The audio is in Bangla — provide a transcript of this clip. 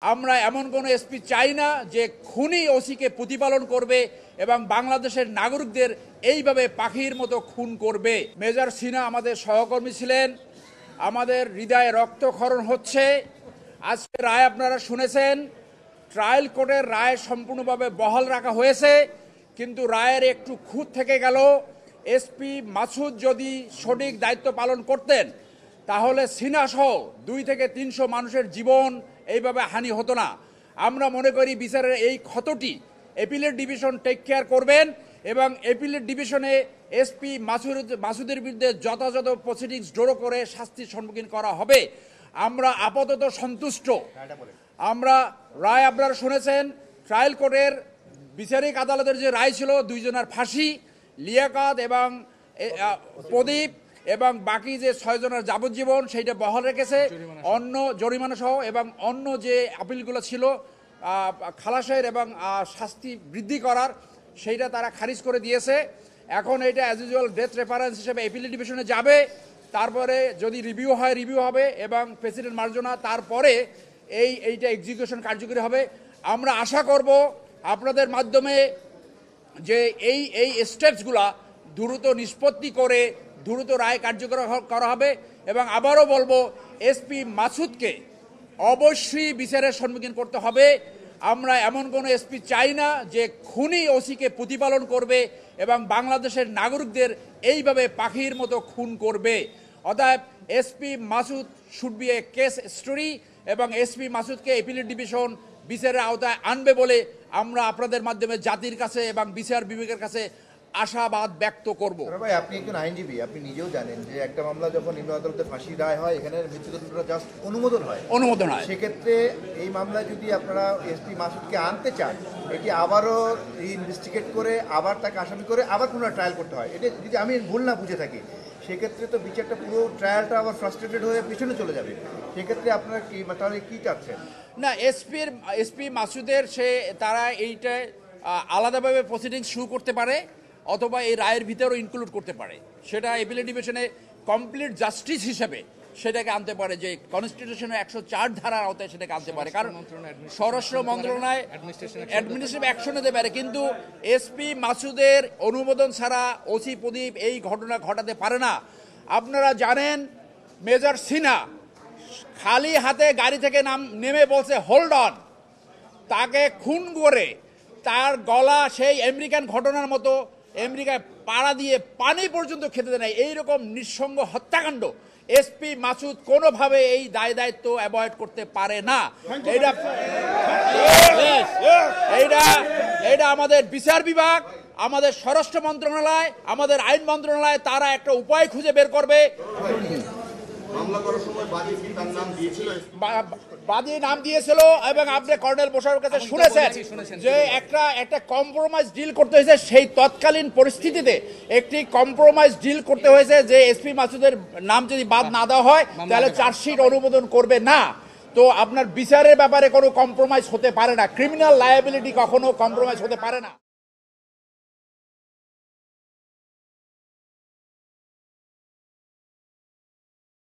আমরা এমন কোনো এসপি চাই না যে খুনি ওসিকে প্রতিপালন করবে এবং বাংলাদেশের নাগরিকদের এইভাবে পাখির মতো খুন করবে। মেজর সিনহা আমাদের সহকর্মী ছিলেন, আমাদের হৃদয়ে রক্তক্ষরণ হচ্ছে। আজকে রায় আপনারা শুনেছেন, ট্রায়াল কোর্টের রায় সম্পূর্ণভাবে বহাল রাখা হয়েছে, কিন্তু রায়ের একটু খুঁত থেকে গেল। এসপি মাসুদ যদি সঠিক দায়িত্ব পালন করতেন তাহলে সিনহা সহ 200 থেকে 300 মানুষের জীবন এইভাবে হানি হতো না। আমরা মনে করি বিচারের এই ক্ষতটি অ্যাপিলেট ডিভিশন টেক কেয়ার করবেন এবং অ্যাপিলেট ডিভিশনে এসপি মাসুদের বিরুদ্ধে যথাযথ প্রসিডিংস জোরো করে শাস্তির সম্মুখীন করা হবে। আমরা আপাতত সন্তুষ্ট। আমরা রায় আপনারা শুনেছেন, ট্রায়াল কোর্টের বিচারিক আদালতের যে রায় ছিল 2 জনের ফাঁসি, লিয়াকাত এবং প্রদীপ এবং বাকি যে 6 জনের যাবজ্জীবন সেইটা বহাল রেখেছে। অন্য জরিমানা সহ এবং অন্য যে আপিলগুলো ছিল খালাসের এবং শাস্তি বৃদ্ধি করার, সেইটা তারা খারিজ করে দিয়েছে। এখন এটা অ্যাজ ইউজুয়াল ডেথ রেফারেন্স হিসেবে অ্যাপিলেট ডিভিশনে যাবে। তারপরে যদি রিভিউ হয় রিভিউ হবে এবং প্রেসিডেন্ট মার্জনা তারপরে এইটা এক্সিকিউশন কার্যকরী হবে। আমরা আশা করব আপনাদের মাধ্যমে যে এই স্টেপসগুলা দ্রুত নিষ্পত্তি করে দ্রুত রায় কার্যকর করা হবে। এবং আবারও বলবো, এসপি মাসুদকে অবশ্যই বিচারের সম্মুখীন করতে হবে। আমরা এমন কোনো এসপি চাই না যে খুনি ওসিকে প্রতিপালন করবে এবং বাংলাদেশের নাগরিকদের এইভাবে পাখির মতো খুন করবে। অতএব SP Masud should B A case story এবং এসপি মাসুদকে অ্যাপিলেট ডিভিশন বিচারের আওতায় আনবে বলে আমরা আপনাদের মাধ্যমে জাতির কাছে এবং বিচার বিভাগের কাছে আশাবাদ ব্যক্ত করব। ভাই, আপনি একজন আইনজীবী, আপনি নিজেও জানেন যে একটা মামলা যখন নিম্ন আদালতে ফাঁসি রায় হয়, এখানে মৃত্যুদণ্ডটা জাস্ট অনুমোদন হয়। সেক্ষেত্রে এই মামলায় যদি আপনারা এসপি মাসুদকে আনতে চান, এটি আবারও ইনভেস্টিগেট করে আবার তাকে আসামি করে আবার পুনরায় ট্রায়াল করতে হয়। এটা যদি আমি ভুল না বুঝে থাকি, সেক্ষেত্রে তো বিচারটা পুরো ট্রায়ালটা আবার ফ্রাস্ট্রেটেড হয়ে পিছনে চলে যাবে। সেক্ষেত্রে আপনারা কি তাহলে কী চাচ্ছেন? না, এসপি মাসুদের তারা এইটা আলাদাভাবে প্রসিডিংস শুরু করতে পারে অথবা এই রায়ের ভিতরেও ইনক্লুড করতে পারে। সেটা অ্যাপিলেট ডিভিশনে কমপ্লিট জাস্টিস হিসেবে সেটাকে আনতে পারে, যে কনস্টিটিউশনের 104 ধারার আওতায় সেটাকে আনতে পারে। কারণ স্বরাষ্ট্র মন্ত্রণালয় অ্যাডমিনিস্ট্রেটিভ অ্যাকশন নিতে পারে, কিন্তু এসপি মাসুদের অনুমোদন ছাড়া ওসি প্রদীপ এই ঘটনা ঘটাতে পারে না। আপনারা জানেন, মেজর সিনহা খালি হাতে গাড়ি থেকে নেমে বলছে হোল্ড অন, তাকে খুন করে তার গলা সেই আমেরিকান ঘটনার মতো আমেরিকায় পাড়া দিয়ে পানি পর্যন্ত খেতে দেয়। এইরকম নিঃসঙ্গ হত্যাকাণ্ড এসপি মাসুদ কোনোভাবে এই দায়িত্ব অ্যাভয়েড করতে পারে না। এইটা আমাদের বিচার বিভাগ, আমাদের স্বরাষ্ট্র মন্ত্রণালয়, আমাদের আইন মন্ত্রণালয়, তারা একটা উপায় খুঁজে বের করবে। বাদী নাম দিয়েছিল এবং আপনি কর্নেল মোশাররফের কাছে শুনেছেন যে একটা কম্প্রোমাইজ ডিল করতে হয়েছে। সেই তৎকালীন পরিস্থিতিতে একটি কম্প্রোমাইজ ডিল করতে হয়েছে যে এসপি মাসুদের নাম যদি বাদ না দেওয়া হয় তাহলে চার্জশিট অনুমোদন করবে না। তো আপনার বিচারের ব্যাপারে কোনো কম্প্রোমাইজ হতে পারে না। ক্রিমিনাল লায়াবিলিটি কখনো কম্প্রোমাইজ হতে পারে না।